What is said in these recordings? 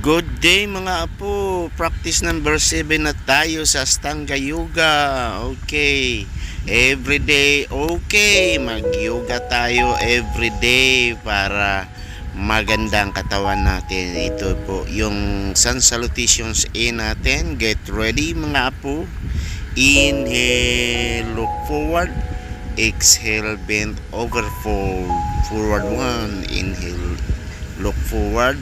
Good day mga apo. Practice number 7 na tayo sa Ashtanga Yoga. Okay. Everyday okay. Mag-yoga tayo everyday para magandang katawan natin. Ito po yung sun salutations in natin. Get ready mga apo. Inhale, look forward. Exhale, bend over, fold. Forward 1. Inhale, look forward.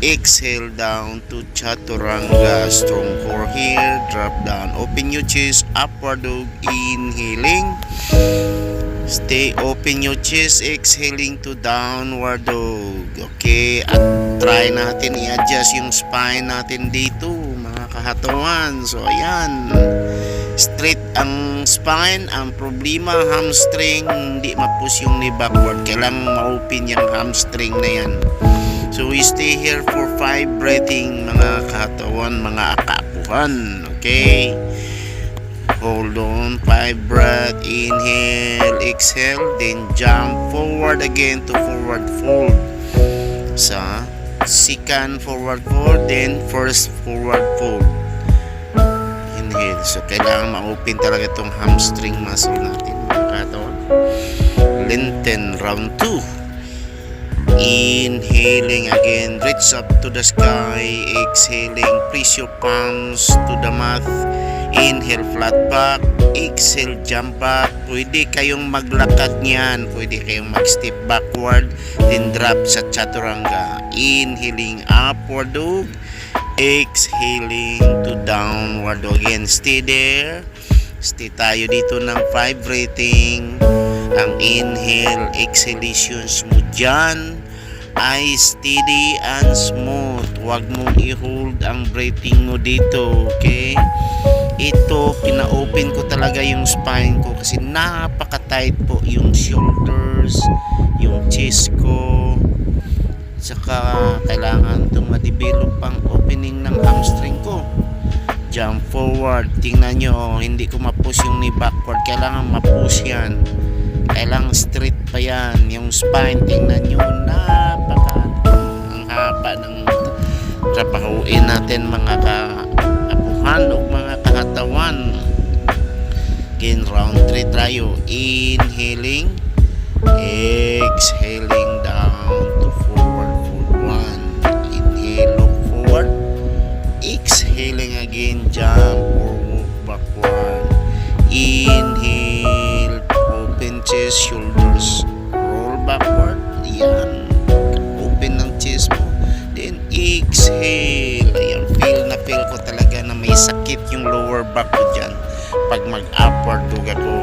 Exhale down to Chaturanga. Strong core here. Drop down. Open your chest. Upward dog. Inhaling. Stay open your chest. Exhaling to downward dog. Okay. At try natin i-adjust yung spine natin dito, mga kahatawan. So, ayan. Straight ang spine. Ang problema, hamstring. Hindi ma-push yung knee backward. Kailangan ma-open yung hamstring na yan. So we stay here for 5 breathing, mga katawan, mga kaapuhan. Okay. Hold on. 5 breath. Inhale, exhale, then jump forward again to forward fold. Sa second forward fold, then first forward fold. Inhale. So kailangan ma-open talaga itong hamstring muscle natin, mga katawan. Lengthen round 2. Inhaling again, reach up to the sky. Exhaling, press your palms to the mat. Inhale, flat back. Exhale, jump back. Pwede kayong maglakad niyan. Pwede kayong mag-step backward. Then drop sa Chaturanga. Inhaling, upward dog. Exhaling to downward dog. Again, stay there. Stay tayo dito ng 5 breathing. Ang inhale, exhalations mo dyan ay steady and smooth. Huwag mong i-hold ang breathing mo dito, okay? Ito, pina-open ko talaga yung spine ko kasi napaka-tight po yung shoulders, yung chest ko. Saka kailangan itong ma-develop ang opening ng hamstring ko. Jump forward. Tingnan nyo, hindi ko ma-push yung knee backward. Kailangan ma-push yan. Kailangan straight pa yan. Yung spine, tingnan nyo, ang haba ng trabahuin natin, mga kaapuhan o mga kahatawan. Again, round 3 tayo. Inhaling, exhaling down to forward fold 1. Inhale, look forward. Exhaling again, jump or walk backward. Inhale, open chest, shoulders, roll backward. Yan, open ng chest mo. Then exhale. Ayan, feel ko talaga na may sakit yung lower back ko dyan pag mag-upward dog ako.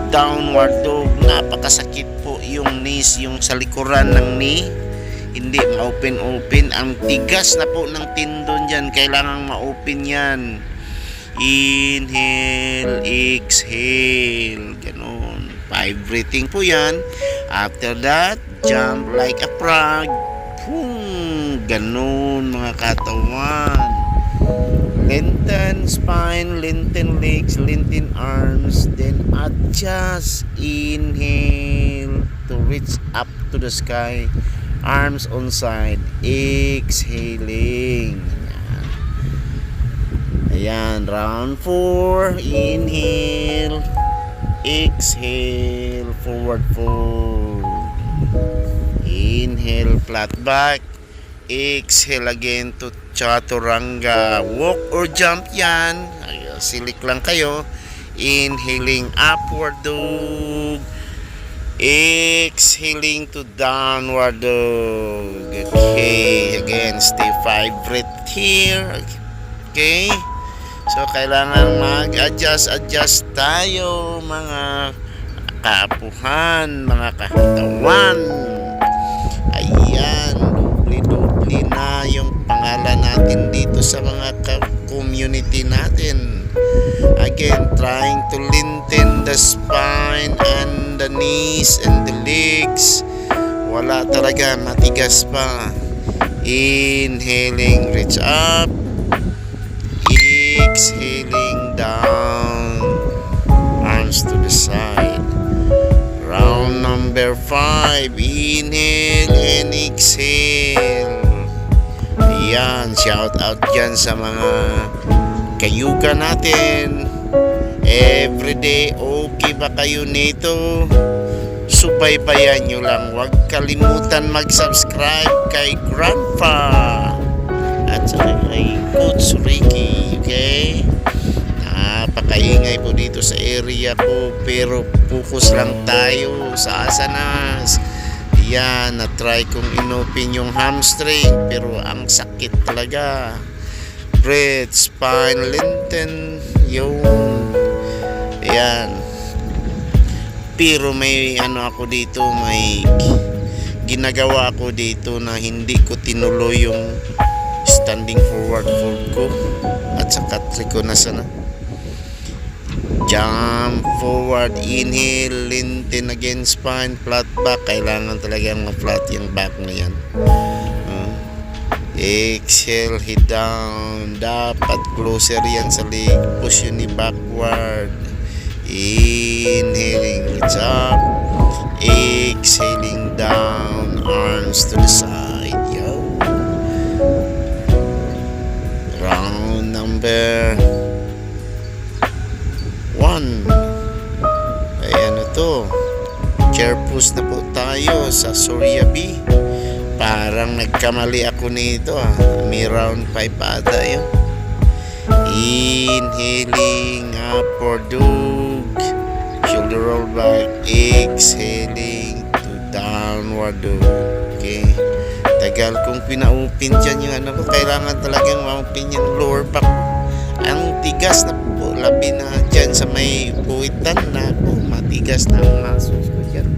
Downward dog, napakasakit po yung knees, yung sa likuran ng knee. Hindi ma-open. Ang tigas na po ng tendon dyan. Kailangan ma-open yan. Inhale, exhale. Ganon. 5 breathing po yan. After that, jump like a frog. Boom. Ganon, mga katawan. Lengthen spine, lengthen legs, lengthen arms. Then adjust. Inhale to reach up to the sky. Arms on side. Exhaling. Ayan. Round 4. Inhale. Exhale. Forward fold. Inhale. Flat back. Exhale again to Chaturanga. Walk or jump yan. Ayan. Silik lang kayo. Inhaling upward dog. Exhaling to downward dog. Okay. Again, stay 5 breath here. Okay. So, kailangan mag-adjust tayo, mga kaapuhan, mga kahatawan. Ayan. Doble na yung pangalan natin dito sa mga community natin. Again, trying to lengthen the spine and the knees and the legs. Wala talaga, matigas pa. Inhaling, reach up. Exhaling down. Arms to the side. Round number 5. Inhale and exhale. Ayan, shout out dyan sa mga kayuga natin. Everyday, okay ba kayo nito? Subaybayan nyo lang. Huwag kalimutan mag-subscribe kay Grandpa at saka kay Coach Ricky. Okay? Napakaingay po dito sa area ko, pero focus lang tayo sa asanas. Yan, na-try kong inopen yung hamstring, pero ang sakit talaga. Breath, spine, lengthen, yung yan. Pero may ako dito, may ginagawa ako dito na hindi ko tinuloy yung standing forward fold ko at saka triko na sana. Jump forward, inhale, lengthen again spine, flat back. Kailangan talagang ma-flat yung back na yan. Exhale, head down. Dapat closer yan sa leg. Push yun ni backward. Inhaling, reach up. Exhaling down, arms to the side. Yo. Round number 1. Ayan na to. Chair pose na po tayo sa Surya B. Parang nagkamali ako nito. May round 5 ata yun. Inhaling, upward dog. Shoulder roll back. Exhaling to downward dog. Okay. Tagal kong pina-open dyan yung ko. Kailangan talagang ma-open yung lower back. Ang tigas na po, labi na dyan sa may buwitan na po, matigas na ang muscles ko dyan.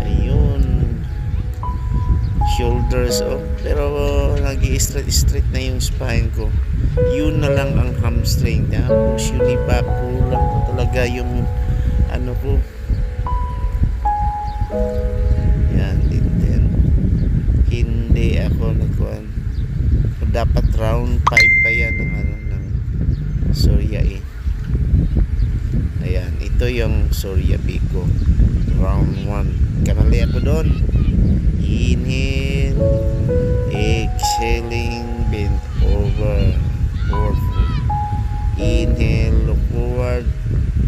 Ayun. Shoulders, pero nag-i-straight na yung spine ko. Yun na lang ang hamstring. Tapos yun iba ko lang talaga yung ko. Yan, hindi ako nagkuhan. Dapat round 5 pa yan ng Surya E. Ayan, ito yung Surya B ko. Round 1. Kamali ako doon. Inhale, exhaling, bend over, forward foot. Inhale, look forward,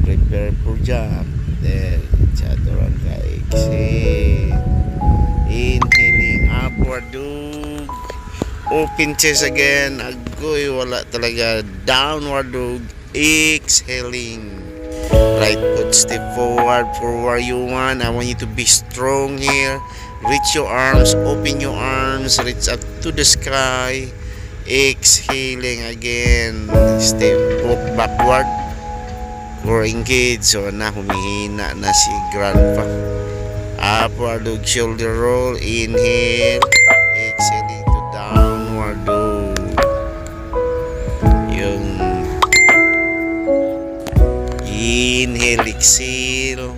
prepare for jump. Then, chaturanga, exhale. Inhaling, upward dog. Open chest again. Agoy, wala talaga. Downward dog. Exhaling. Right foot step forward for warrior 1. I want you to be strong here. Reach your arms. Open your arms. Reach up to the sky. Exhaling again. Step backward. Or engage. So na, humihina na si Grandpa. Upward dog. Shoulder roll. Inhale. Exhaling to downward dog. Yung inhale, exhale.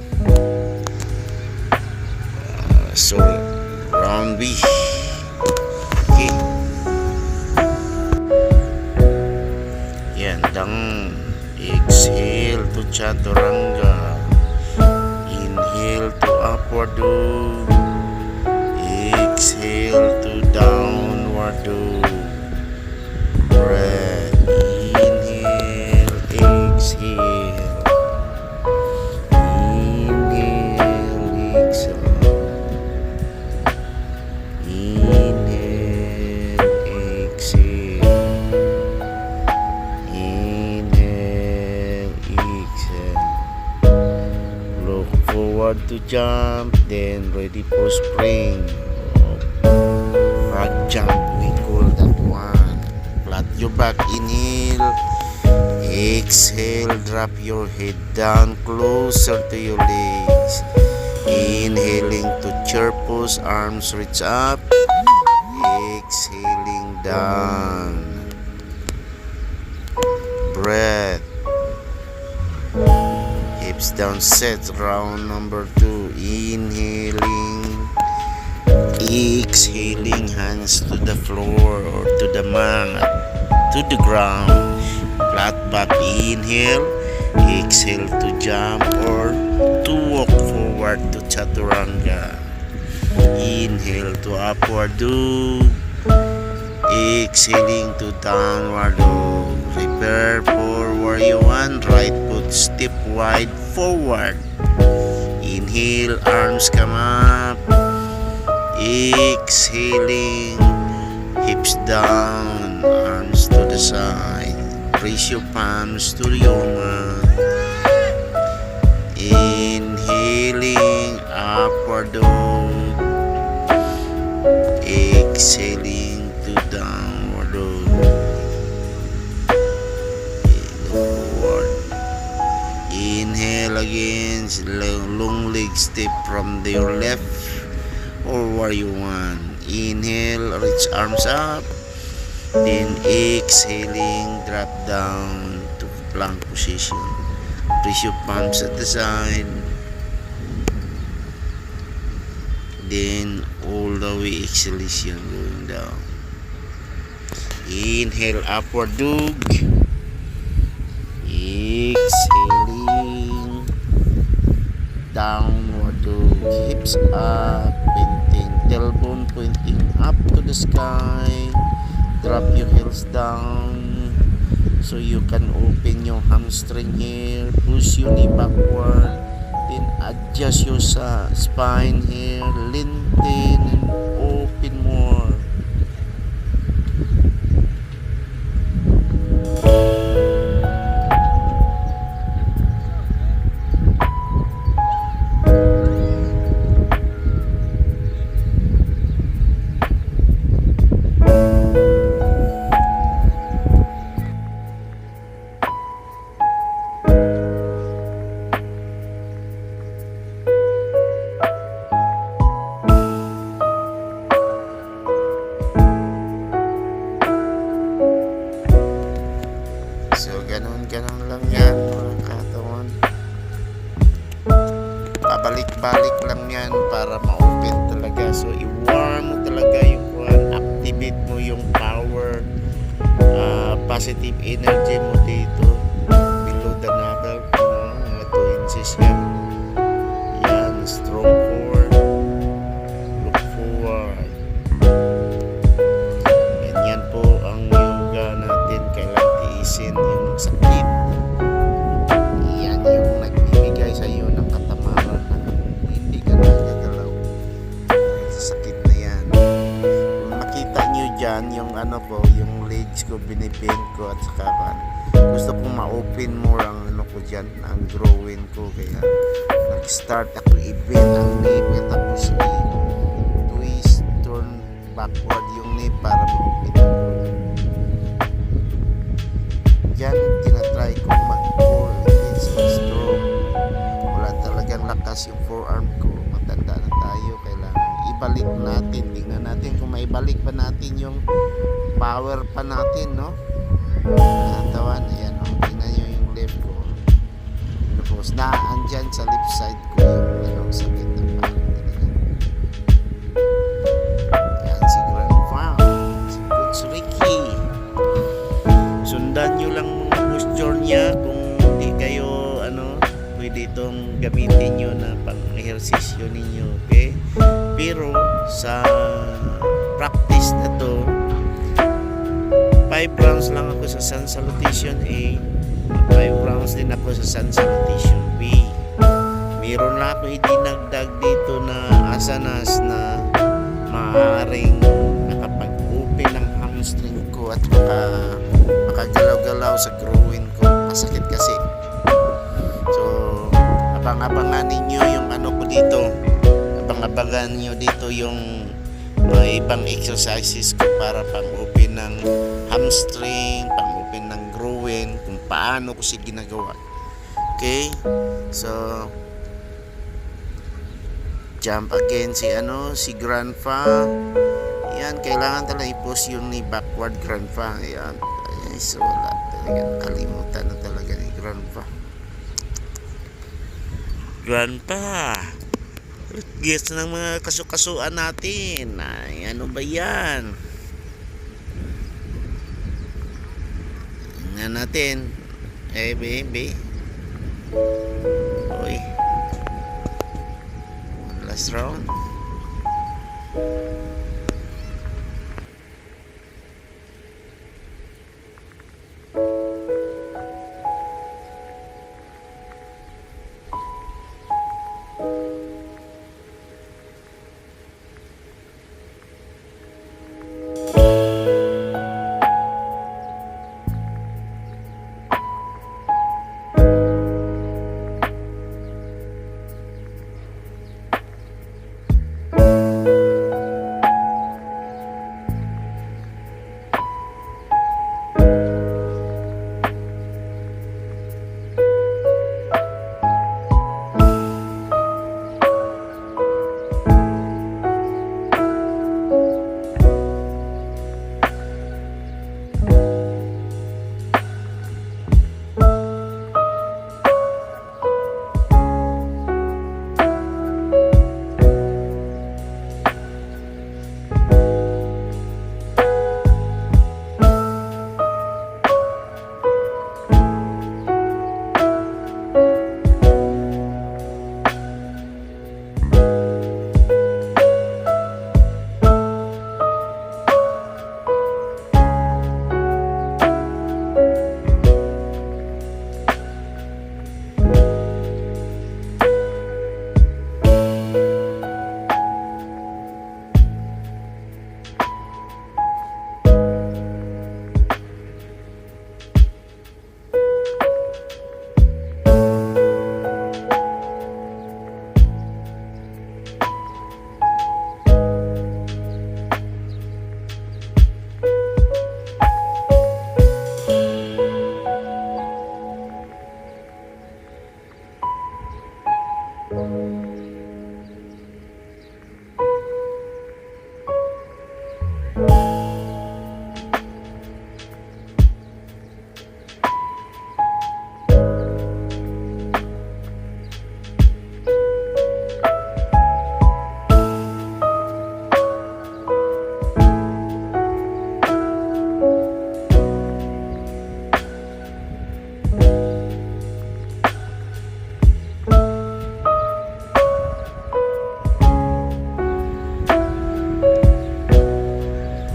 So round B. Okay. Yan, down. Exhale to chaturanga. Inhale to upward dog. Exhale to downward dog. Breath. Inhale, exhale. Inhale, exhale. Inhale, exhale. Inhale, exhale. Look forward to jump, then ready for spring. Frog jump, we call that one. Flat your back, inhale. Exhale, drop your head down closer to your legs. Inhaling to chair pose, arms reach up. Exhaling down. Breath. Hips down, set. Round number 2. Inhaling. Exhaling, hands to the floor or to the mat, to the ground. Flat back, inhale. Exhale to jump or to walk forward to chaturanga. Inhale to upward dog. Exhaling to downward dog. Prepare for warrior one. Right foot step wide forward. Inhale, arms come up. Exhaling, hips down, arms to the side. Raise your palms to your mat. Inhaling, upward dog. Exhaling to downward dog. Forward. Inhale again, long leg step from your left or warrior one. Inhale, reach arms up. Then exhaling, drop down to plank position. Press your palms at the side. Then all the way exhalation going down. Inhale, upward dog. Exhaling, downward dog. Hips up, pointing, tailbone pointing up to the sky. Drop your heels down so you can open your hamstring here. Push your knee backward. Then adjust your spine here. Lengthen and open more. So, ganun lang yan mga katawan. Pabalik-balik lang yan para ma-open talaga. So, i-warm mo talaga yung activate mo yung power, positive energy mo dito below the navel, mga 2 inches yan. Yan, strong forward, look forward. Ganyan po ang yoga natin. Kailangan tiisin yung sakit. Yan yung nagbibigay sa iyo ng katamaran na hindi ka nagagalaw sa sakit na yan. Kung makita nyo dyan yung yung legs ko binibend ko at saka gusto kong ma-open more ang ko dyan, ang growing ko, kaya nag-start ako i-bend ang knee tapos twist, turn backward yung knee para ma-open ang growing. Dyan, tinatry kong mag-pull against my stroke. Wala talagang lakas yung forearm ko. Matanda na tayo. Kailangan ibalik natin. Tingnan natin kung maibalik pa natin yung power pa natin, no? Tawan, ayan, o. Tingnan nyo yung left ko. Tapos, andyan sa left side ko yung sakit ng paa. Ayan, si Grandpa. Si Coach Ricky. Sundan nyo lang mga posture niya. Kung hindi kayo pwede itong gamitin nyo na pang-ehersisyo ninyo, okay? Pero sa practice na to, 5 rounds lang ako sa sun salutation A, 5 rounds din ako sa sun salutation B. Meron lang ako idinagdag dito na asanas na maaaring nakapag-open ng hamstring ko at makagalaw-galaw sa growing ko. Masakit kasi. So, abang-abangan ninyo yung ko dito. Abang-abangan nyo dito yung mga ibang exercises ko para pang-open ng hamstring, pang-open ng growing, kung paano ko siya ginagawa. Okay? So, jump again si Grandpa. Yan, kailangan talaga i-post yung ni backward Grandpa. Yan. So, wala talaga. Kalimutan na talaga ni Grandpa. Grandpa, gets ng mga kasukasuan natin. Ay, ano ba yan? Tingnan natin. Baby. Oy. One last round.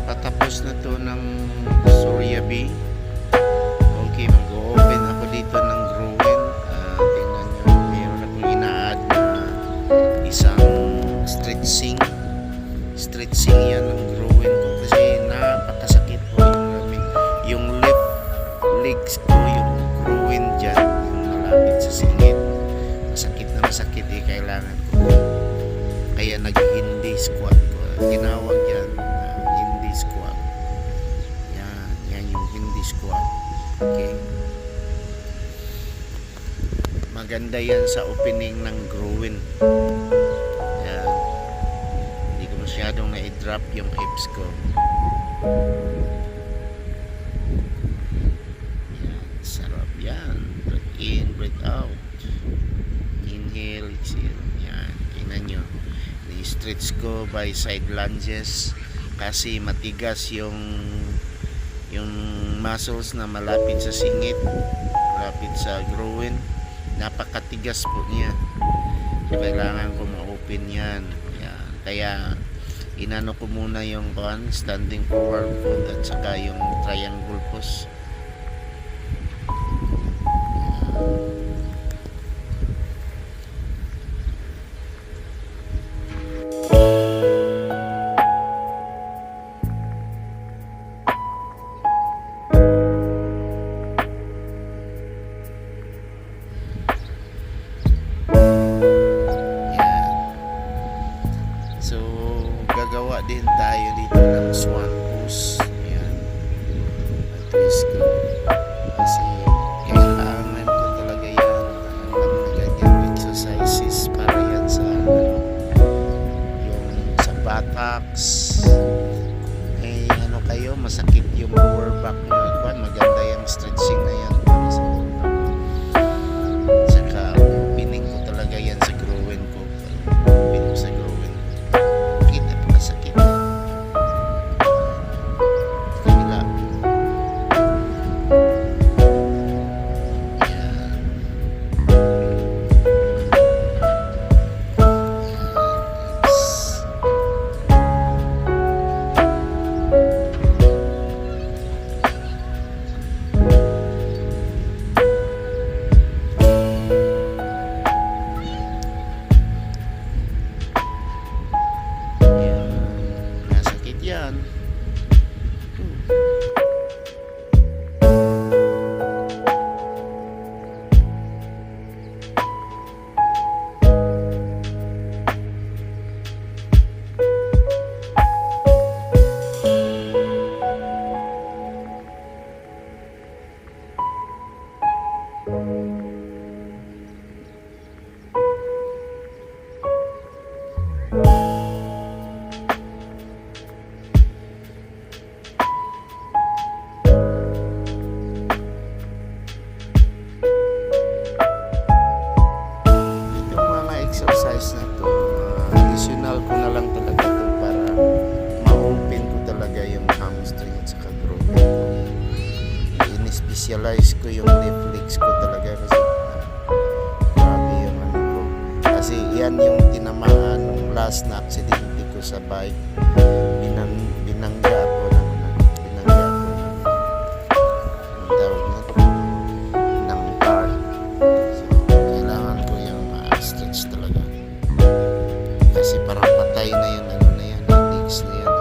Patapos na to ng Soryabi. Okay, mag-open ako dito ng Growin. Tingnan nyo, mayroon akong ina-add na isang stretching yan ng Growin ko kasi napakasakit po yung left legs ko, yung Growin dyan, yung malapit sa singit. Masakit kailangan ko, kaya nag-hindi squat ko, ginawag yan hindi squat. Yan yung hindi squat. Okay, maganda yan sa opening ng Growin. Yan, hindi ko masyadong na-drop yung hips ko. Yan, sarap yan. Breathe in, breathe out, inhale, exhale. Yan, tingnan nyo, i-stretch ko by side lunges kasi matigas yung muscles na malapit sa singit, malapit sa Growin. Napakatigas po niya, so kailangan ko ma-open yan. Yan, kaya inano ko muna yung standing forward fold at saka yung triangle pose. So gagawa din tayo dito ng swan pose. Ayan, at least ko kasi kailangan ko talaga yan ng mga ganyan exercises para yan sa yung sa buttocks. Kayo masakit yung lower back nyo, maganda yung stretching na yan para sa lower back. Saka opening ko talaga yan sa Growin ko. Opening ko sa Growin, sakit. Kabila. Ayan. na-visualize ko yung reflex ko talaga kasi grabe yung ano ko. Kasi yan yung tinamaan nung last na aksidente ko sa bike. Binangga ako ng ang tawag nito, ng car. So, kailangan ko yung stretch talaga. Kasi parang patay na yung ano na yan, yung legs na yan.